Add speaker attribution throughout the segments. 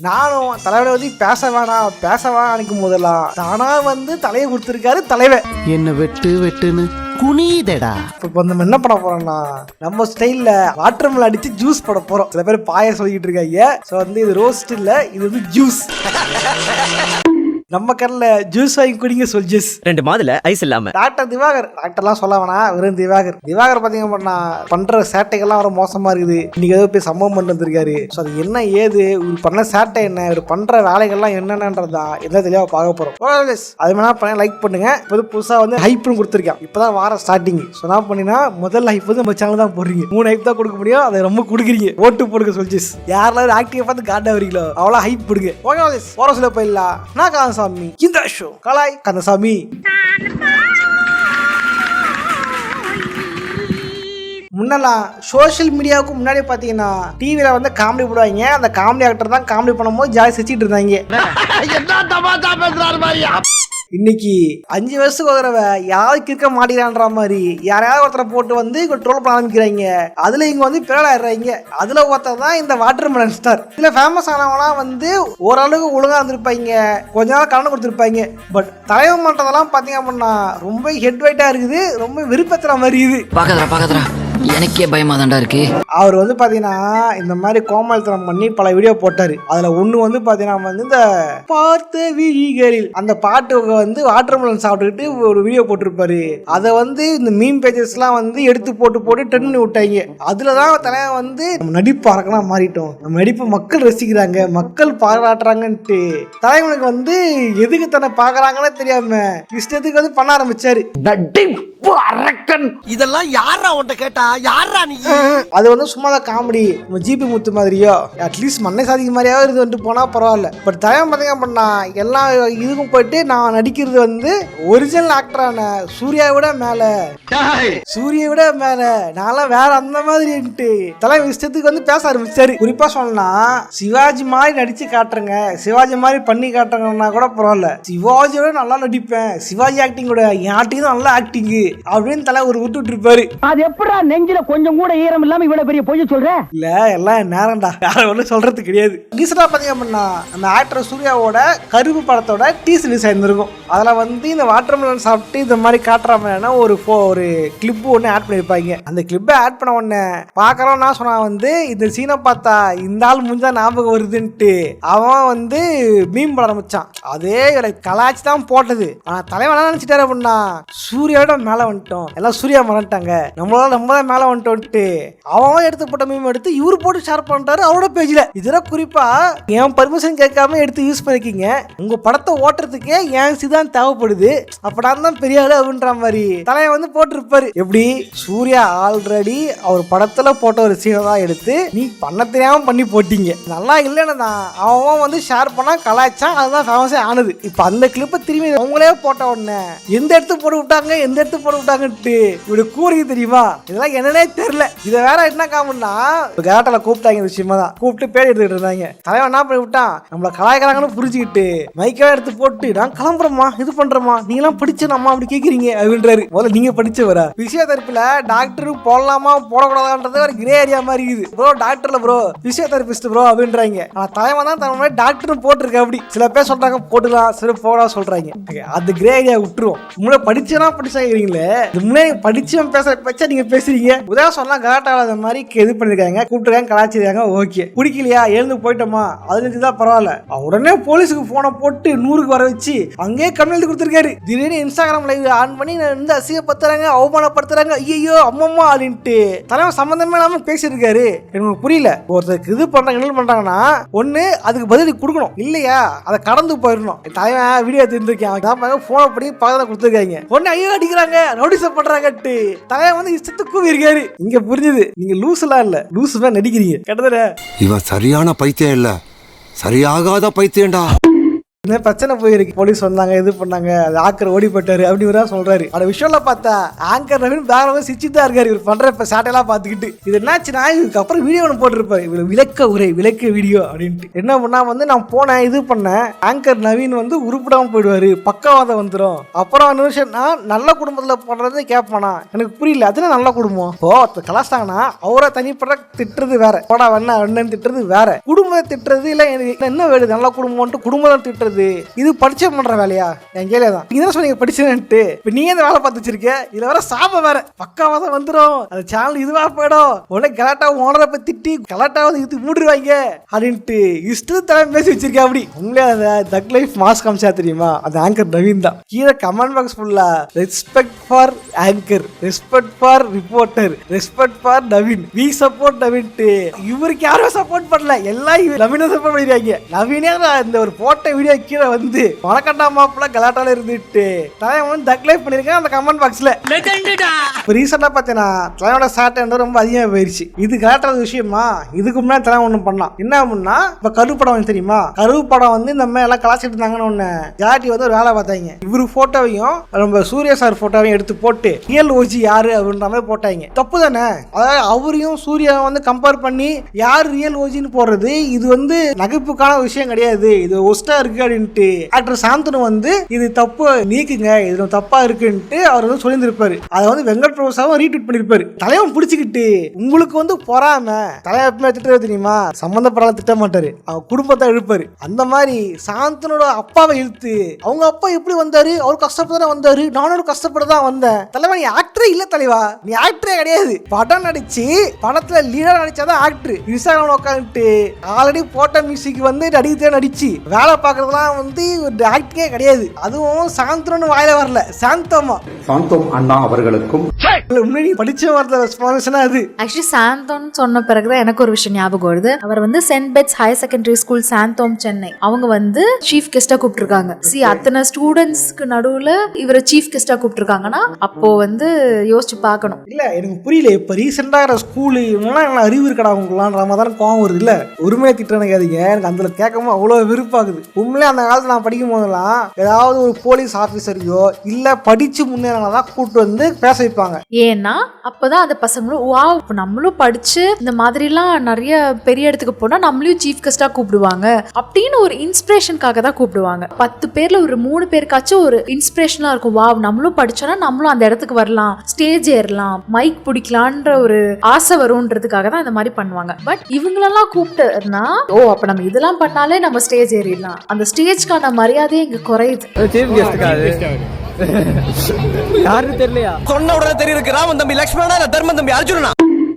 Speaker 1: நானும் தலைவரை பத்தி பேச வேணாம் நினைக்கும் போதெல்லாம் தானா வந்து தலையை கொடுத்துருக்காரு தலைவர்.
Speaker 2: என்ன வெட்டுன்னு குனிதடா.
Speaker 1: இப்போ நம்ம என்ன பண்ண போறோம்னா நம்ம ஸ்டைல்ல வாட்டர்மெலன் அடிச்சு ஜூஸ் போட போறோம். சில பேர் பாய சொல்லிட்டு இருக்காங்க. ஸோ வந்து இது ரோஸ்ட் இல்ல, இது வந்து ஜூஸ். நம்ம கண்ணில் ஜூஸ் வாங்கி குடிங்க சொல்ஜஸ்
Speaker 3: 2 மாதுல ஐஸ் இல்லாம.
Speaker 1: டாக்டர் திவாகர், டாக்டர்லாம் சொல்ல வேணாம், வெறும் திவாகர் பார்த்தீங்கன்னா பண்ற சேட்டைகள்லாம் வர மோசமா இருக்குது. இன்னைக்கு ஏதோ போய் சம்பவம் பண்ணிட்டு வந்திருக்காரு. ஸோ அது என்ன ஏது, இவர் பண்ண சேட்டை என்ன, இவர் பண்ற வேலைகள்லாம் என்னென்னன்றதா என்ன தெளிவாக பார்க்க போறோம். அது வேணா பண்ண லைக் பண்ணுங்க. இப்போ புதுசாக வந்து ஹைப்னு கொடுத்துருக்கேன். இப்போதான் வார ஸ்டார்டிங். ஸோ என்ன பண்ணினா முதல் ஹைப் வந்து நம்ம சேனல் தான் போடுறீங்க. 3 ஹைப் தான் கொடுக்க முடியும், அதை ரொம்ப கொடுக்குறீங்க. ஓட்டு போடுங்க சொல்ஜஸ். யாரெல்லாம் ஆக்டிவ் பார்த்து காட்ட வரீங்களோ அவ்வளோ ஹைப் போடுங்க. போற சொல்ல போயிடலாம். நான் சாமி இந்த ஷோ கலாய் கந்தசாமி. முன்னெல்லாம் சோசியல் மீடியாவுக்கு முன்னாடி பாத்தீங்கன்னா டிவில வந்து காமெடி போடுவாங்க. அந்த காமெடி ஆக்டர் தான் காமெடி பண்ணும்போது ஜாலி சிரிச்சிட்டு இருந்தாங்க. இன்னைக்கு 5 வருஷத்துக்கு ஒரு தடவை யாருக்கு இருக்க மாட்டேங்கிறான்ற மாதிரி யாரையாவது ஒருத்தரை போட்டு வந்து ட்ரோல் பண்ண ஆரம்பிக்கிறாங்க. அதுல இங்க வந்து பிறலாயிடுறாங்க. அதுல ஒருத்தர் தான் இந்த வாட்டர்மெலன் ஸ்டார். இதுல ஃபேமஸ் ஆனவங்களாம் வந்து ஓரளவுக்கு ஒழுங்கா இருந்திருப்பாங்க, கொஞ்ச நாள் கலந்து கொடுத்துருப்பாங்க. பட் தலைவர் பண்றதெல்லாம் பாத்தீங்க அப்படின்னா ரொம்ப ஹெட் வெயிட்டா இருக்குது, ரொம்ப விருப்பத்துற மாதிரி இது.
Speaker 4: பாக்கறா எனக்கே பயமா தான்டா இருக்கு.
Speaker 1: அவர் வந்து பாத்தீங்கன்னா இந்த மாதிரி கோமாளித்தனம் பண்ணி பல வீடியோ போட்டாரு. அதுல ஒண்ணு வந்து பாத்தீங்கன்னா வந்து இந்த பார்த்த விழிகளில் அந்த பாட்டு வந்து வாட்டர்மெலன் சாப்பிட்டுக்கிட்டு ஒரு வீடியோ போட்டிருப்பாரு. அதை வந்து இந்த மீம் பேஜஸ் எல்லாம் வந்து எடுத்து போட்டு ட்ரெண்ட் பண்ணி விட்டாங்க. அதுலதான் தலைவன் வந்து நம்ம நடிப்பு அரக்கனா மாறிட்டோம், நம்ம நடிப்பு மக்கள் ரசிக்கிறாங்க, மக்கள் பாராட்டுறாங்கன்ட்டு தலைவனுக்கு வந்து எதுக்கு தன்னை பாக்குறாங்கன்னு தெரியாம இஷ்டத்துக்கு வந்து பண்ண ஆரம்பிச்சாரு.
Speaker 2: இதெல்லாம் யாரா உன்கிட்ட கேட்டா, யாரா நீ?
Speaker 1: அது வந்து சும்மா தான் காமெடி, ஜிபி முத்து மாதிரியோ அட்லீஸ்ட் மண்ணை சாதிக்க மாதிரியாவது இருந்து வந்துட்டு போனா பரவாயில்ல. பட் தலைவன் பார்த்தீங்க அப்படின்னா எல்லா இதுக்கும் போயிட்டு நான் நடிக்கிறது வந்து ஒரிஜினல் ஆக்டரான சூர்யாவை விட மேல நான்லாம் வேற அந்த மாதிரி தலைவன் இஷ்டத்துக்கு வந்து பேச ஆரம்பிச்சாரு. குறிப்பா சொன்னா சிவாஜி மாதிரி நடிச்சு காட்டுறேங்க, சிவாஜி மாதிரி பண்ணி காட்டுறேங்கன்னா கூட பரவாயில்ல, சிவாஜியோட நல்லா நடிப்பேன், சிவாஜி ஆக்டிங் கூட என் ஆக்டிங் தான் நல்லா ஆக்டிங் அப்படின்னு தலை ஒரு விட்டு இருப்பாரு.
Speaker 5: அது எப்படா நெஞ்சில கொஞ்சம் கூட ஈரம் இல்லாம இவ்வளவு பெரிய பொய் சொல்ற?
Speaker 1: இல்ல எல்லாம் நேரம்டா, யார ஒன்றும் சொல்றது கிடையாது. ரீசெண்டா பாத்தீங்க அப்படின்னா நம்ம ஆக்டர் சூர்யாவோட கருப்பு படத்தோட டீசர் ரிலீஸ் ஆயிருந்திருக்கும். அதுல வந்து இந்த வாட்டர்மெலன் சாப்பிட்டு இந்த மாதிரி காட்டுற மாதிரியான ஒரு கிளிப் ஒன்று ஆட் பண்ணிருப்பாங்க. அந்த கிளிப்பை ஆட் பண்ண உடனே பாக்கிறோம் நான் சொன்னா வந்து இந்த சீனை பார்த்தா இந்த ஆள் முடிஞ்சா ஞாபகம் வருதுன்ட்டு அவன் வந்து மீம் போட ஆரம்பிச்சான். அதே கலாச்சி தான் போட்டது. ஆனா தலைவன் நினைச்சிட்டாரு அப்படின்னா சூர்யாவோட மேல வந்துட்டோம், எல்லாம் சூர்யா மறந்துட்டாங்க, நம்ம தான் மேல வந்துட்டோன்ட்டு அவன் எடுத்து போட்ட மீம் எடுத்து இவரு போட்டு ஷேர் பண்றாரு அவரோட பேஜ்ல. இதெல்லாம் குறிப்பா என் பர்மிஷன் கேட்காம எடுத்து யூஸ் பண்ணிருக்கீங்க, உங்க படத்தை ஓட்டுறதுக்கே என் சிதான் தேவைப்படுது, அப்படா தான் பெரிய ஆளு அப்படின்ற மாதிரி தலையை வந்து போட்டிருப்பாரு. எப்படி சூர்யா ஆல்ரெடி அவர் படத்துல போட்ட ஒரு சீனை தான் எடுத்து நீ பண்ண தெரியாம பண்ணி போட்டீங்க, நல்லா இல்லைன்னு தான் அவன் வந்து ஷேர் பண்ணா கலாய்ச்சான், அதுதான் ஃபேமஸே ஆனது. இப்ப அந்த கிளிப்பை திரும்பி அவங்களே போட்ட உடனே எந்த இடத்து போட்டு விட்டாங்கன்ட்டு இப்படி கூறி தெரியுமா, இதெல்லாம் என்னன்னே தெரியல. இதை வேற என்ன காமெடினா கேரட்டால கூப்பிட்டாங்க, விஷயமா தான் கூப்பிட்டு பேர் எடுத்துக்கிட்டு இருந்தாங்க. தலைவன் என்ன பண்ணி விட்டான், நம்மள கலாய்க்கிறாங்கன்னு புரிஞ்சுக்கிட்டு மைக்கெல்லாம் எடுத்து போட்டு நான் கிளம்புறோமா இது பண்றோமா நீங்க எல்லாம் படிச்சோம்மா அப்படி கேக்குறீங்க அப்படின்றாரு. முதல்ல நீங்க படிச்சவரா? பிசியோதெரபில டாக்டர் போடலாமா போடக்கூடாதான்றது ஒரு கிரே ஏரியா மாதிரி இருக்குது. ப்ரோ டாக்டர்ல ப்ரோ பிசியோதெரபிஸ்ட் ப்ரோ அப்படின்றாங்க. ஆனா தலைவன் தான் தன்னை டாக்டர் போட்டிருக்க. அப்படி சில பேர் சொல்றாங்க போட்டுக்கலாம், சில போடா சொல்றாங்க. அது கிரே ஏரியா விட்டுருவோம். முன்னாடி படிச்சாங்கிறீங்களே, முன்னாடி படிச்சவன் பேசுற பச்சா நீங்க பேசுறீங்க. உதாரணம் சொன்னா கலாட்டால அந்த மாதிரி இது பண்ணிருக்காங்க, கூப்பிட்டுருக்காங்க, கலாச்சிருக்காங்க, ஓகே பிடிக்கலையா எழுந்து போயிட்டோமா அது தான் பரவாயில்ல. உடனே போலீஸுக்கு போனை போட்டு 100க்கு வர வச்சு அங்கேயே கம்ப்ளைண்ட் கொடுத்துருக்காரு. திடீர்னு இன்ஸ்டாகிராம் லைவ் ஆன் பண்ணி வந்து அசிங்கப்படுத்துறாங்க, அவமானப்படுத்துறாங்க, ஐயோ அம்மம்மா அப்படின்ட்டு தலைவன் சம்பந்தமே இல்லாம பேசியிருக்காரு. எனக்கு புரியல, ஒருத்தருக்கு இது பண்றாங்க என்ன பண்றாங்கன்னா ஒண்ணு அதுக்கு பதில் கொடுக்கணும், இல்லையா அதை கடந்து போயிடணும். தலைவன் வீடியோ தெரிஞ்சிருக்கேன், போனை பண்ணி பக்கத்துல கொடுத்துருக்காங்க, ஒன்னு ஐயோ அடிக்கிறாங்க நோட்டீஸ் பண்றாங்கட்டு தலைவன் வந்து இஷ்டத்துக்கும் இருக்காரு. இங்க புரிஞ்சுது, நீங்க லூசுலாம் இல்ல, லூசு தான் நடிக்கிறீங்க. கிட்டத்தட்ட
Speaker 6: இவன் சரியான பைத்தியம் இல்ல, சரியாகாத பைத்தியம்டா.
Speaker 1: இந்த பிரச்சனை போயிருக்கு, போலீஸ் வந்தாங்க, இது பண்ணாங்க, அது ஆங்கர் ஓடி போயிட்டாரு அப்படின்னு சொல்றாரு. அந்த விஷயம்ல பார்த்தா ஆங்கர் நவீன் வேற சிரிச்சுட்டு தான் இருக்காரு. இவர் பண்ற சாட்டையெல்லாம் பார்த்துக்கிட்டு இது என்னாச்சுன்னா இதுக்கப்புறம் வீடியோ ஒன்று போட்டிருப்பாரு, இவர் விளக்க வீடியோ அப்படின்ட்டு. என்ன பண்ணா நான் போனேன், இது பண்ணேன், ஆங்கர் நவீன் உருப்படாம போயிடுவாரு, பக்கவாதம் வந்துடும். அப்புறம் நல்ல குடும்பத்துல பண்றது கேட்பானா, எனக்கு புரியல. அதுல நல்ல குடும்பம் கலாச்சாரம்னா அவரை தனிப்பட்ட திட்டுறது வேற, போடா வேணா திட்டுறது வேற, குடும்பத்தை திட்டுறது இல்ல என்ன வேறு நல்ல குடும்பம் குடும்பத்தை திட்டுறது இது படிச்ச பண்ற வேலையா? என் கேள்விதான். நீங்க தான் சொன்னீங்க படிச்சுட்டு, இப்ப நீ இந்த வேலை பார்த்து வச்சிருக்க, இதுல வேற சாப வேற, பக்கவாதம் வந்துடும், அது சேனல் இதுவா போயிடும், உடனே கலாட்டா ஓனரை போய் திட்டி கலாட்டாவது இது மூடுவாங்க அப்படின்ட்டு இஷ்ட தலைமை பேசி வச்சிருக்கேன். அப்படி உங்களே அந்த தக் லைஃப் மாஸ் காமிச்சா தெரியுமா, அது ஆங்கர் நவீன் தான். கீழே கமெண்ட் பாக்ஸ் ஃபுல்லா respect for anchor, respect for reporter, respect for Naveen, we support Naveen. இவருக்கு யாரும் சப்போர்ட் பண்ணல, எல்லாம் நவீன சப்போர்ட் பண்ணிருக்காங்க. நவீனே இந்த ஒரு போட்ட வீடியோ கீழே வணக்கண்டா மாப்பிள்ள கலாட்டால இருந்துட்டு தலைவன் தக் லைஃப் பண்ணிருக்கேன் அந்த கமெண்ட் பாக்ஸ்ல. ரீசெண்டா பாத்தீங்கன்னா தலைவனோட சாட்டை ரொம்ப அதிகமா போயிருச்சு. இது கலாட்டாத விஷயமா? இதுக்கு முன்னாடி தலைவன் ஒண்ணு பண்ணலாம். என்ன அப்படின்னா, இப்ப கருப்பு படம் தெரியுமா, கருப்பு படம் இந்த மாதிரி எல்லாம் கலாச்சிட்டு இருந்தாங்கன்னு ஒண்ணு ஜாட்டி ஒரு வேலை பார்த்தாங்க. இவரு போட்டோவையும் நம்ம சூர்யா சார் போட்டோவையும் எடுத்து போட்டு ரியல் ஓஜி யாரு அப்படின்ற மாதிரி போட்டாங்க. தப்பு தானே? அதாவது அவரையும் சூர்யா கம்பேர் பண்ணி யார் ரியல் ஓஜின்னு போடுறது இது நகைப்புக்கான விஷயம் கிடையாது, இது ஒஸ்டா இருக்கு அப்படின்ட்டு ஆக்டர் சாந்தனு இது தப்பு நீக்குங்க, இது தப்பா இருக்குன்ட்டு அவர் சொல்லியிருந்திருப்பாரு. அதை வெங்கட் பிரபுசாவும் ரீட்வீட் பண்ணிருப்பாரு. தலைவன் பிடிச்சிக்கிட்டு உங்களுக்கு பொறாம, தலைவன் எப்பவுமே திட்ட தெரியுமா, சம்பந்தப்படாத திட்ட மாட்டாரு, அவன் குடும்பத்தை இழுப்பாரு. அந்த மாதிரி சாந்தனோட அப்பாவை இழுத்து அவங்க அப்பா எப்படி வந்தாரு, அவரு கஷ்டப்பட்டு வந்தாரு, நானும் கஷ்டப்பட்டுதான் வந்தேன். தலைவன் நீ ஆக்டரே இல்ல தலைவா, நீ ஆக்டரே கிடையாது, படம் நடிச்சு படத்துல லீடர் நடிச்சாதான் ஆக்டர். இன்ஸ்டாகிராம் உட்காந்துட்டு ஆல்ரெடி போட்ட மியூசிக் நடிக்கத்தே நடிச்சு வேலை பார்க்கறதுலாம் ஒரு ஆக்டிங்கே கிடையாது. அதுவும் சாந்தனு வாயில வரல, சாந்தம்
Speaker 3: அண்ணா அவர்களுக்கும்
Speaker 1: முன்னாடி படிச்ச வார்த்தை ரெஸ்பான்ஸ்னா அது.
Speaker 6: ஆக்சுவலி சாந்தோம் சொன்ன பிறகுதான் எனக்கு ஒரு விஷயம் ஞாபகம் வருது. அவர் St Bede's higher secondary school Santhome Chennai, அவங்க சீஃப் கெஸ்டா கூப்பிட்டுருக்காங்க. அத்தனை ஸ்டூடெண்ட்ஸ்க்கு நடுவுல இவரை சீஃப் கெஸ்டா கூப்பிட்டுருக்காங்கன்னா அப்போ யோசிச்சு பார்க்கணும்.
Speaker 1: இல்ல எனக்கு புரியல, இப்ப ரீசெண்டா ஸ்கூலு அறிவு இருக்கடா உங்களான்ற மாதிரி கோவம் வருது. இல்ல உரிமையை திட்டணுக்காதீங்க, எனக்கு அந்த கேட்கவும் அவ்வளவு விருப்பாகுது. உண்மையிலே அந்த காலத்துல நான் படிக்கும் போதெல்லாம் ஏதாவது ஒரு போலீஸ் ஆபீசரையோ இல்ல படிச்சு முன்னேறதான் கூப்பிட்டு பேச வைப்பாங்க.
Speaker 6: ஏன்னா அப்பதான் அந்த பசங்களும் வாவ் நம்மளும் படிச்சு இந்த மாதிரி எல்லாம் நிறைய பெரிய இடத்துக்கு போனா நம்மளையும் சீஃப் கெஸ்டா கூப்பிடுவாங்க அப்படின்னு ஒரு இன்ஸ்பிரேஷனுக்காக தான் கூப்பிடுவாங்க. 10 பேர்ல ஒரு 3 பேருக்காச்சும் ஒரு இன்ஸ்பிரேஷனா இருக்கும், வாவ் நம்மளும் படிச்சோன்னா நம்மளும் அந்த இடத்துக்கு வரலாம், ஸ்டேஜ் ஏறலாம், மைக் பிடிக்கலான்ற ஒரு ஆசை வரும்ன்றதுக்காக தான் இந்த மாதிரி பண்ணுவாங்க. பட் இவங்களெல்லாம் கூப்பிட்டுனா அப்ப நம்ம இதெல்லாம் பண்ணாலே நம்ம ஸ்டேஜ் ஏறிடலாம், அந்த ஸ்டேஜ்க்கான மரியாதையே இங்க குறையுது.
Speaker 5: யாருன்னு தெரியலையா,
Speaker 2: சொன்ன உடனே தெரியுது ராமன் தம்பி லட்சுமணா தர்மன் தம்பி அர்ஜுனனா.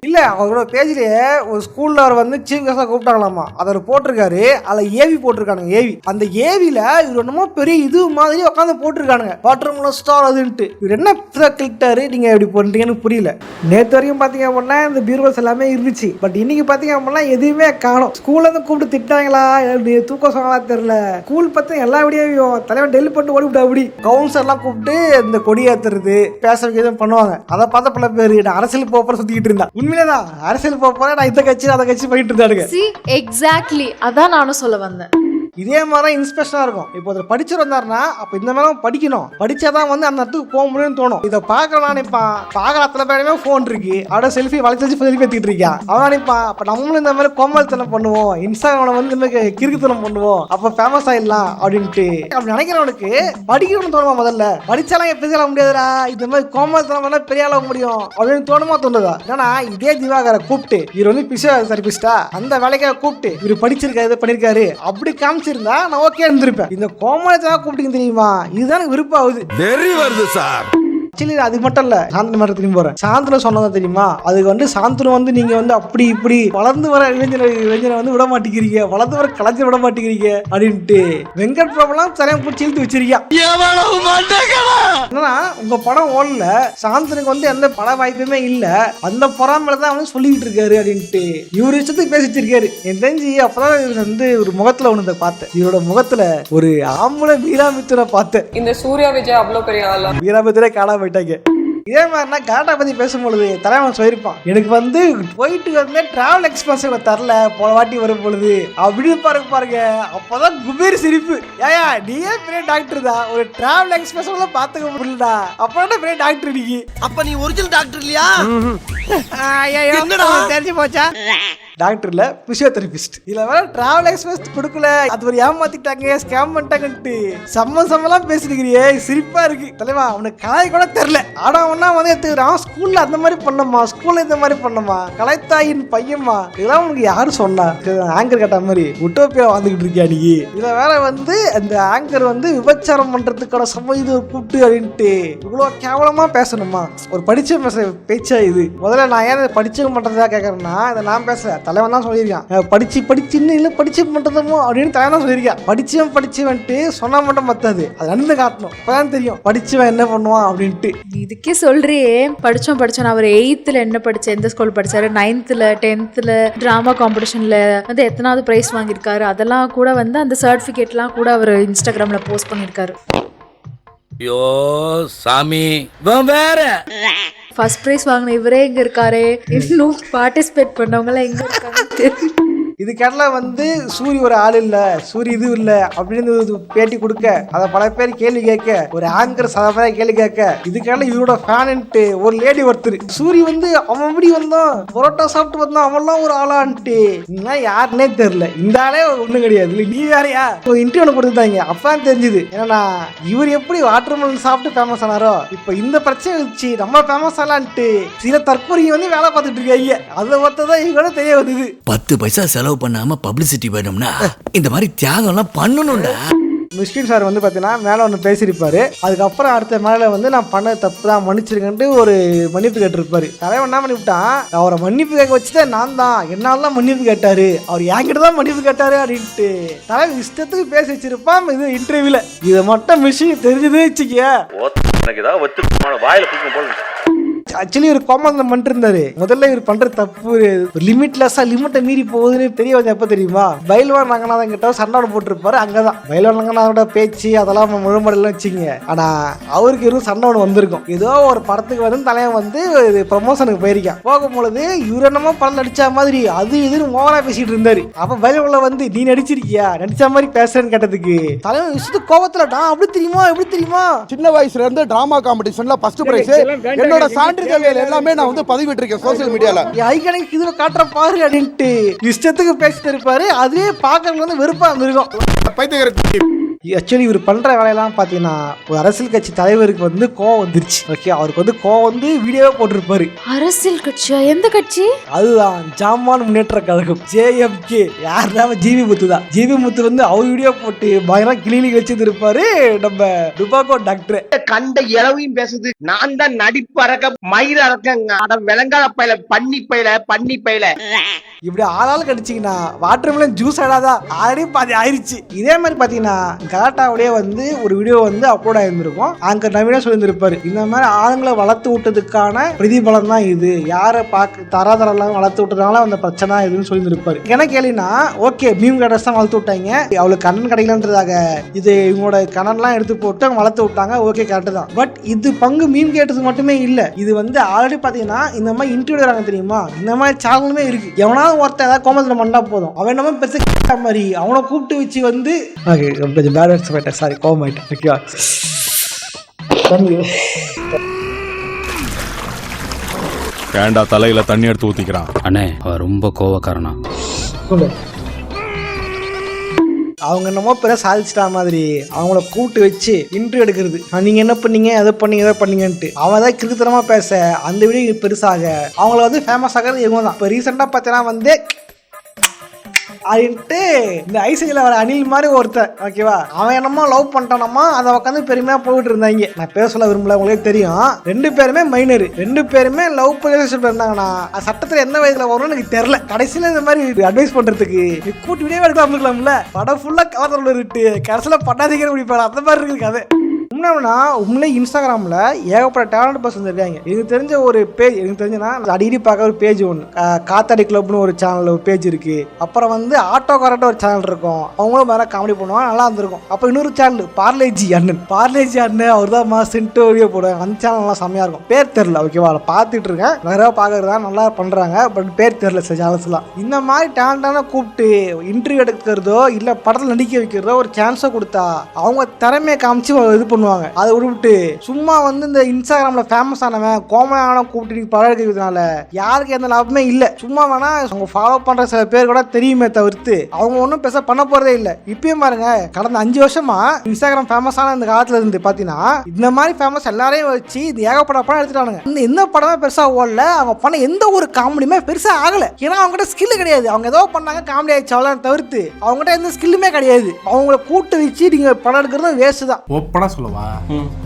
Speaker 1: இல்ல அவரோட பேஜ்லயே ஒரு ஸ்கூல்ல அவர் சீஃப் கெஸ்டா கூப்பிட்டாங்களாமா, அதை போட்டிருக்காரு. அதுல ஏவி போட்டிருக்கானுங்க. ஏவி அந்த ஏவில இவர் என்னமோ பெரிய இது மாதிரி உட்காந்து போட்டிருக்கானுங்க, வாட்டர் ஸ்டார் அதுன்ட்டு. இவர் என்ன கிளிக்டாரு, நீங்க எப்படி பண்றீங்கன்னு புரியல. நேற்று வரைக்கும் பாத்தீங்க அப்படின்னா இந்த பீரோஸ் எல்லாமே இருந்துச்சு, பட் இன்னைக்கு பாத்தீங்க அப்படின்னா எதுவுமே காணும். ஸ்கூல்ல கூப்பிட்டு திட்டாங்களா, தூக்கம் சொன்னா தெரியல. ஸ்கூல் பத்தி எல்லா வீடியோவையும் தலைவன் டெல்லி பண்ணிட்டு ஓடி விட்டா. அப்படி கவுன்சிலர் எல்லாம் கூப்பிட்டு இந்த கொடி ஏத்துறது பேச வைக்கிறது பண்ணுவாங்க. அதை பார்த்த பல பேர் அரசியல் போப்பற சுத்திக்கிட்டு இருந்தா. உண்மையிலேதான் அரசியல் போறேன், நான் இந்த கட்சி அதை கட்சி போயிட்டு இருந்தாருங்க.
Speaker 6: எக்ஸாக்ட்லி அதான் நானும் சொல்ல வந்தேன்.
Speaker 1: இதே மாதிரி இன்ஸ்பிரேஷனா இருக்கும். இப்போ ஒரு படிச்சர் வந்தாருன்னா அப்ப இந்த மாதிரி படிக்கணும், படிச்சாதான் அந்த இடத்துக்கு போக முடியும்னு தோணும். இதை பார்க்கலாம் நினைப்பான். பார்க்கற அத்தனை பேருமே போன் இருக்கு, அவட செல்ஃபி வளைச்சு செல்ஃபி எடுத்துக்கிட்டு இருக்கான். அவன் நினைப்பான் அப்ப நம்மளும் இந்த மாதிரி கோமல்தனம் பண்ணுவோம், இன்ஸ்டாகிராம்ல இந்த மாதிரி கிறுக்குத்தனம் பண்ணுவோம், அப்ப ஃபேமஸ் ஆயிடலாம் அப்படின்ட்டு. அப்படி நினைக்கிறவனுக்கு படிக்கணும்னு தோணுமா? முதல்ல படிச்சாலாம் பெரிய ஆக முடியாதுடா, இந்த மாதிரி கோமல்தனம் பண்ணா பெரிய ஆக முடியும் அப்படின்னு தோணுமா தோணுதா? ஏன்னா இதே திவாகரை கூப்பிட்டு இவர் பிசியோதெரபிஸ்டா அந்த வேலைக்காக கூப்பிட்டு இவர் படிச்சிருக்காரு, இதை பண்ணிருக்காரு அப்படி காமிச்சிருந்தா நான் ஓகே இருந்திருப்பேன். இந்த கோமலத்தை கூப்பிட்டு தெரியுமா, இதுதான் விருப்பம் ஆகுது. வெரி வருது சார். அது மட்டும் இல்ல, சாந்தனு மட்டும் திரும்பி போறேன். சாந்தனு சொன்னதா தெரியுமா, அதுக்கு சாந்தனு நீங்க அப்படி இப்படி வளர்ந்து வர இளைஞரை விட மாட்டேங்கிறீங்க, வளர்ந்து வர கலைஞர் விட மாட்டேங்கிறீங்க அப்படின்ட்டு வெங்கட் பிரபுலாம் தலையை பிடிச்சி இழுத்து வச்சிருக்கா. என்னன்னா உங்க படம் ஓடல, சாந்தனுக்கு எந்த பட வாய்ப்புமே இல்ல, அந்த பொறாமலதான் சொல்லிக்கிட்டு இருக்காரு அப்படின்ட்டு இவரு இஷ்டத்துக்கு பேசிச்சிருக்காரு. என் தெரிஞ்சு அப்பதான் இவர் ஒரு முகத்துல ஒண்ணு பார்த்தேன், இவரோட முகத்துல ஒரு ஆம்பளை வீராமித்திர பார்த்தேன்.
Speaker 7: இந்த சூர்யா விஜய் அவ்வளவு பெரிய ஆளா,
Speaker 1: வீராமித்திரே காணாம போயிட்டாங்க. இதே மாதிரினா கலாட்டா பத்தி பேசும்பொழுது தலைவன் சொல்லியிருப்பான், எனக்கு வந்து போயிட்டு வந்து டிராவல் எக்ஸ்பென்ஸ் தரல போன வாட்டி வரும் பொழுது அப்படி பாருங்க. அப்பதான் குபேர் சிரிப்பு. ஏயா நீயே பெரிய டாக்டர் தான், ஒரு டிராவல் எக்ஸ்பென்ஸ் பாத்துக்க முடியலடா, அப்ப பெரிய டாக்டர் நீ.
Speaker 2: அப்ப நீ ஒரிஜினல் டாக்டர் இல்லையா?
Speaker 1: என்னடா தெரிஞ்சு போச்சா? டாக்டர் இல்ல, பிசியோதெரபிஸ்ட். இதுல வேற டிராவல் எக்ஸ்பென்ஸ் கொடுக்கல, அது ஒரு ஏமாத்திட்டாங்க, ஸ்கேம் பண்ணிட்டாங்கன்ட்டு சம்மந்தமெல்லாம் பேசிருக்கிறியே, சிரிப்பா இருக்கு. தலைவா அவனுக்கு கலாய் கூட தெரியல. ஆனா ஒன்னா வந்து எடுத்துக்கிறான், ஸ்கூல்ல அந்த மாதிரி பண்ணமா, ஸ்கூல்ல இந்த மாதிரி பண்ணமா, கலைத்தாயின் பையன்மா, இதெல்லாம் உனக்கு யாரு சொன்னா? ஆங்கர் கேட்ட மாதிரி உட்டோப்பியா வாழ்ந்துகிட்டு இருக்கியா நீ? இதுல வேற வந்து அந்த ஆங்கர் வந்து விபச்சாரம் பண்றதுக்கான சமூக கூப்பிட்டு அப்படின்ட்டு இவ்வளவு கேவலமா பேசணுமா? ஒரு படிச்ச பேச்சா இது? முதல்ல நான் ஏன் படிச்சவங்க பண்றதா கேட்கறேன்னா, இதை நான் பேசுறேன், தலைவன் தான் சொல்லியிருக்கான். படிச்சுன்னு இல்லை படிச்சு பண்றதுமோ அப்படின்னு தலைவன் தான் சொல்லியிருக்கான். படிச்சுவன்ட்டு சொன்னா மட்டும் மத்தாது, அது நடந்து காட்டணும், அப்பதான் தெரியும் படிச்சுவன் என்ன பண்ணுவான் அப்படின்ட்டு.
Speaker 6: இதுக்கே சொல்றியே படிச்சோம் அவர் 8th என்ன படிச்ச, எந்த ஸ்கூல் படிச்சாரு, 9th 10th டிராமா காம்படிஷன்ல வந்து எத்தனாவது பிரைஸ் வாங்கியிருக்காரு, அதெல்லாம் கூட வந்து அந்த சர்டிபிகேட்லாம் கூட அவர் இன்ஸ்டாகிராம்ல போஸ்ட் பண்ணியிருக்காரு.
Speaker 2: ஐயோ சாமி, வேற
Speaker 6: ஃபர்ஸ்ட் பிரைஸ் வாங்கின இவரே எங்க இருக்காரு, இன்னும் பார்ட்டிசிபேட் பண்ணவங்க எல்லாம் எங்க இருக்காங்க?
Speaker 1: இதுக்கெல்லாம் வந்து சூரிய ஒரு ஆள் இல்ல, சூரிய இது இல்ல அப்படின்னு பேட்டி கொடுக்க, அதை பல பேர் கேள்வி கேட்க, ஒரு ஆங்கர் சாதாரண கேள்வி கேட்க, இதுக்கெல்லாம் இவரோட ஃபேன்ட்டு ஒரு லேடி ஒருத்தர், சூரிய வந்து அவன் எப்படி வந்தான், பரோட்டா சாப்பிட்டு வந்தான், அவன்லாம் ஒரு ஆளான்ட்டு யாருன்னே தெரியல. இந்த ஆளே ஒண்ணும் கிடையாது, இல்லை நீ வேறையா? இன்டர்வியூ கொடுத்துட்டாங்க, அப்பதான் தெரிஞ்சுது. ஏன்னா இவர் எப்படி வாட்டர்மெலன் சாப்பிட்டு ஃபேமஸ் ஆனாரோ, இப்ப இந்த பிரச்சனை வச்சு நம்ம ஃபேமஸ் ஆலான்ட்டு சில தற்கொலைக்கு வந்து வேலை பார்த்துட்டு இருக்காங்க. அதை ஒருத்ததான் இவங்க தெரிய வந்தது.
Speaker 2: 10 பைசா செலவு பண்ணாம பப்ளிசிட்டி வேணும்னா இந்த மாதிரி தியாகம்லாம் பண்ணணும்டா.
Speaker 1: மிஷ்கின் சார் வந்து பார்த்தீங்கன்னா மேலே ஒன்று பேசியிருப்பாரு, அதுக்கப்புறம் அடுத்த மேலே வந்து நான் பண்ண தப்பு தான் மன்னிச்சிருக்கேன்ட்டு ஒரு மன்னிப்பு கேட்டிருப்பாரு. தலைவன் என்ன பண்ணிவிட்டான், அவரை மன்னிப்பு கேட்க வச்சுதான் நான் தான் என்னால் தான் மன்னிப்பு கேட்டாரு, அவர் என்கிட்ட தான் மன்னிப்பு கேட்டாரு அப்படின்ட்டு தலைவன் இஷ்டத்துக்கு பேசி வச்சிருப்பான். இது இன்டர்வியூல இதை மட்டும் மிஷின் தெரிஞ்சது வச்சுக்கிய ஆக்சுவலி ஒரு கோமாந்தம் பண்ணிட்டு இருந்தாரு. முதல்ல இவர் பண்ற தப்பு லிமிட்லெஸ்ஸா லிமிட்டை மீறி போகுதுன்னு தெரிய வந்து எப்ப தெரியுமா, பைல்வான் ரங்கநாதன் கிட்ட சண்டை போட்டுருப்பாரு. அங்கதான் பைல்வான் ரங்கநாதோட பேச்சு அதெல்லாம் முழுமடலாம் வச்சுங்க. ஆனா அவருக்கு இவரும் சண்டை ஒன்று வந்திருக்கும். ஏதோ ஒரு படத்துக்கு வந்து தலைவன் வந்து ப்ரமோஷனுக்கு போயிருக்கான். போகும்பொழுது இவர் என்னமோ படம் நடிச்ச மாதிரி அது இதுன்னு ஓவரா பேசிட்டு இருந்தாரு. அப்ப பைல்வான்ல வந்து நீ நடிச்சிருக்கியா, நடிச்ச மாதிரி பேசுறேன்னு கேட்டதுக்கு தலைவன் விஷயத்து கோபத்துல அப்படி தெரியுமா எப்படி தெரியுமா,
Speaker 7: சின்ன வயசுல இருந்து டிராமா காம்படிஷன்ல ஃபர்ஸ்ட் பிரைஸ் என்னோட எல்லாமே நான் வந்து பதிவிட்டிருக்கேன் சோசியல் மீடியால.
Speaker 1: ஐகனிக் இதுல காட்டுற பாரு அப்படின்ட்டு இஷ்டத்துக்கு பேசிட்டு இருப்பாரு. அதுவே பாக்குறதுல வந்து வெறுப்பா இருந்திருக்கும். ஆக்சுவலி இவர் பண்ற வேலையெல்லாம் பாத்தீங்கன்னா ஒரு அரசியல் கட்சி தலைவருக்கு வந்து கோவம் வந்துருச்சு. ஓகே, அவருக்கு வந்து கோவம் வந்து வீடியோவே போட்டிருப்பாரு.
Speaker 6: அரசியல் கட்சியா? எந்த கட்சி?
Speaker 1: அதுதான் ஜாமான் முன்னேற்ற கழகம், JMK. யாருன்னா ஜிவி முத்து தான். ஜிவி முத்து வந்து அவர் வீடியோ போட்டு பயங்கரம் கிளினிக் வச்சிருப்பாரு. நம்ம டுபாக்கோ டாக்டர்
Speaker 8: கண்ட இளவையும் பேசுது, நான் தான் நடிப்பறக்க மயிர் அறக்க விளங்காத பயில பண்ணி பயில
Speaker 1: இப்படி ஆளால் கடிச்சிங்கன்னா வாட்டர்மெலன் ஜூஸ் ஆடாதான் ஆல்ரெடி பாதி ஆயிடுச்சு. இதே மாதிரி பாத்தீங்கன்னா கலாட்டாவிலேயே வந்து ஒரு வீடியோ வந்து அப்லோட் ஆயிருந்திருக்கும். அங்க நவீனா சொல்லியிருந்திருப்பாரு, இந்த மாதிரி ஆளுங்களை வளர்த்து விட்டதுக்கான பிரதிபலம் தான் இது, யாரை பார்க்க தராதரெல்லாம் வளர்த்து விட்டதுனால அந்த பிரச்சனை இதுன்னு சொல்லியிருந்திருப்பாரு. என்ன கேள்வினா, ஓகே மீம் கேட்டர்ஸ் தான் வளர்த்து விட்டாங்க, அவளுக்கு கண்ணன் கிடைக்கலன்றதாக இது இவங்களோட கண்ணன்லாம் எடுத்து போட்டு அவங்க வளர்த்து விட்டாங்க, ஓகே கரெக்ட் தான். பட் இது பங்கு மீம் கேட்டது மட்டுமே இல்ல, இது வந்து ஆல்ரெடி பாத்தீங்கன்னா இந்த மாதிரி இன்டர்வியூ தெரியுமா, இந்த மாதிரி சேனலுமே இருக்கு. எவனா ஒருத்தன் ஏதாவது கோமத்துல மண்டா போதும், அவன் நம்ம பெருசா மாதிரி அவனை கூப்பிட்டு வச்சு வந்து கொஞ்சம் பேலன்ஸ் போயிட்டேன், சாரி கோவம் ஆயிட்டேன். ஓகேவா,
Speaker 9: ஏண்டா தலையில தண்ணி எடுத்து ஊத்திக்கிறான்
Speaker 10: அண்ணே, அவன் ரொம்ப கோவக்காரனா.
Speaker 1: அவங்க என்னமோ பெரிய சாதிச்சிட்டா மாதிரி அவங்கள கூப்பிட்டு வச்சு இன்டர்வியூ எடுக்கிறது, நீங்க என்ன பண்ணீங்க அதை பண்ணீங்க இதை பண்ணீங்கன்ட்டு அவன் தான் கிருத்தரமா பேச அந்த வீடியோ பெருசாக அவங்கள வந்து ஃபேமஸ் ஆகிறது இவங்க தான். இப்போ ரீசெண்டா பார்த்தீங்கன்னா வந்து அப்படின்ட்டு இந்த ஐசிஐல வர அணில் மாதிரி ஒருத்தன், ஓகேவா, அவன் என்னமோ லவ் பண்ணிட்டானமா, அதை உட்காந்து பெருமையா போயிட்டு இருந்தாங்க. நான் பேச சொல்ல விரும்பல, உங்களுக்கு தெரியும். 2 பேருமே மைனர், 2 பேருமே லவ் ரிலேஷன்ஷிப் இருந்தாங்கன்னா சட்டத்துல எந்த வயதுல வரும்னு எனக்கு தெரியல. கடைசியில இந்த மாதிரி அட்வைஸ் பண்றதுக்கு கூட்டி வீடியோ எடுக்கலாம்ல, படம் ஃபுல்லா கவர் இருக்கு, கடைசியில பண்ணாதீங்கன்னு முடிப்பாரு, அந்த மாதிரி இருக்கு கதை. இன்னொன்னா உண்மையிலே இன்ஸ்டாகிராமில் ஏகப்பட்ட டேலண்ட் பர்சன்ஸ் இருக்காங்க. எனக்கு தெரிஞ்ச ஒரு பேஜ், எனக்கு தெரிஞ்சுன்னா அடிக்கடி பார்க்க ஒரு பேஜ் ஒன்று காத்தாடி கிளப்னு ஒரு சேனல் ஒரு பேஜ் இருக்கு. அப்புறம் வந்து ஆட்டோ கரெக்டாக ஒரு சேனல் இருக்கும், அவங்களும் வேற காமெடி பண்ணுவாங்க, நல்லா இருந்திருக்கும். அப்புறம் இன்னொரு சேனல் பார்லேஜி அண்ணன் அவர் தான் சென்ட்டு வீடியோ போடுவாங்க. அந்த சேனல் நல்லா செம்மையா இருக்கும். பேர் தெரியல, ஓகேவா, அதை பார்த்துட்டு இருக்கேன். நிறையா பார்க்கறது தான் நல்லா பண்றாங்க, பட் பேர் தெரியல சில சேனல்ஸ்லாம். இந்த மாதிரி டேலண்டான கூப்பிட்டு இன்டர்வியூ எடுக்கிறதோ இல்லை படத்தில் நடிக்க வைக்கிறதோ ஒரு சான்ஸை கொடுத்தா அவங்க திறமையை காமிச்சு இது பண்ணுவாங்க. அதை விட்டு சும்மா வந்து இந்த இன்ஸ்டாகிராமில் ஃபேமஸ் ஆனவன் கோமையான கூப்பிட்டு படம் எடுக்கிறதுனால யாருக்கு எந்த லாபமே இல்லை. சும்மா வேணா அவங்க ஃபாலோ பண்ற சில பேர் கூட தெரியுமே தவிர்த்து அவங்க ஒன்றும் பெருசாக பண்ண போறதே இல்லை. இப்பயும் பாருங்க, கடந்த 5 வருஷமா இன்ஸ்டாகிராம் ஃபேமஸ் ஆன இந்த காலத்துல இருந்து பார்த்தீங்கன்னா இந்த மாதிரி ஃபேமஸ் எல்லாரையும் வச்சு இந்த ஏகப்பட்ட படம் எடுத்துட்டானுங்க. இந்த எந்த படமே பெருசாக ஓடல, அவங்க பண்ண எந்த ஒரு காமெடியுமே பெருசாக ஆகலை. ஏன்னா அவங்ககிட்ட ஸ்கில் கிடையாது. அவங்க ஏதோ பண்ணாங்க காமெடி ஆயிடுச்சு அவ்வளோ தவிர்த்து அவங்ககிட்ட எந்த ஸ்கில்லுமே கிடையாது. அவங்கள கூட்டு வச்சு நீங்க படம் எடுக்கிறது வேஸ்ட் தான்.
Speaker 11: ஓப்பனா சொல்லுவா,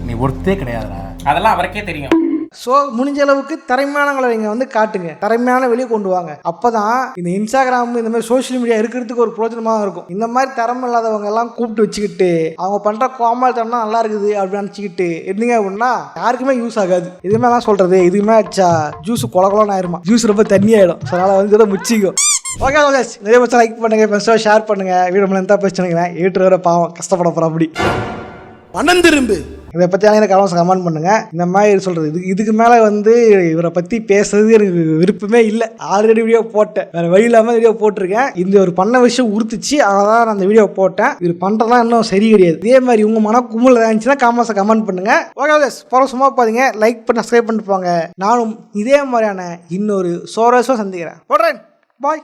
Speaker 11: நீ ஒருத்தே கிடையாதுடா, அதெல்லாம் அவருக்கே தெரியும்.
Speaker 1: ஸோ முடிஞ்ச அளவுக்கு திறமையானங்களை நீங்கள் வந்து காட்டுங்க, திறமையான வெளியே கொண்டு வாங்க. அப்போதான் இந்த இன்ஸ்டாகிராம் இந்த மாதிரி சோஷியல் மீடியா இருக்கிறதுக்கு ஒரு பிரோஜனமாக இருக்கும். இந்த மாதிரி திறமை இல்லாதவங்க எல்லாம் கூப்பிட்டு வச்சுக்கிட்டு அவங்க பண்ணுற கோமாளித்தனம் நல்லா இருக்குது அப்படின்னு நினச்சிக்கிட்டு இருந்தீங்க அப்படின்னா யாருக்குமே யூஸ் ஆகாது. இதுமே எல்லாம் சொல்கிறது, இதுமே ஆச்சா ஜூஸ் கொலகொலன்னு ஆயிருமா, ஜூஸ் ரொம்ப தண்ணியாயிடும். ஸோ அதனால் வந்து இதை முச்சிக்கும். ஓகே நிறைய பட்சம் லைக் பண்ணுங்க, பெருசாக ஷேர் பண்ணுங்க. வீடியோ நம்மள எந்த பேசுனீங்கன்னா ஏற்று வர பாவம் கஷ்டப்பட போகிறோம். அப்படி
Speaker 7: பணம் திரும்பு
Speaker 1: இதை பற்றி எனக்கு கமெண்ட் பண்ணுங்க. இந்த மாதிரி சொல்றது இதுக்கு மேலே வந்து இவரை பற்றி பேசுறது எனக்கு விருப்பமே இல்லை. ஆல்ரெடி வீடியோ போட்டேன், வேற வழி இல்லாமல் வீடியோ போட்டிருக்கேன். இந்த ஒரு பண்ண விஷயம் உறுத்துச்சு, அதான் நான் அந்த வீடியோ போட்டேன். இது பண்ணுறதுலாம் இன்னும் சரி கிடையாது. இதே மாதிரி உங்கள் மன கும்பல் இருந்துச்சுன்னா காமெண்ட்ஸை கமெண்ட் பண்ணுங்க. ஓகே போகிற சும்மா பாருங்க, லைக் பண்ணி சப்ஸ்கிரைப் பண்ணிட்டு போங்க. நானும் இதே மாதிரியான இன்னொரு சோரஸாக சந்திக்கிறேன். போடுறேன், பாய்.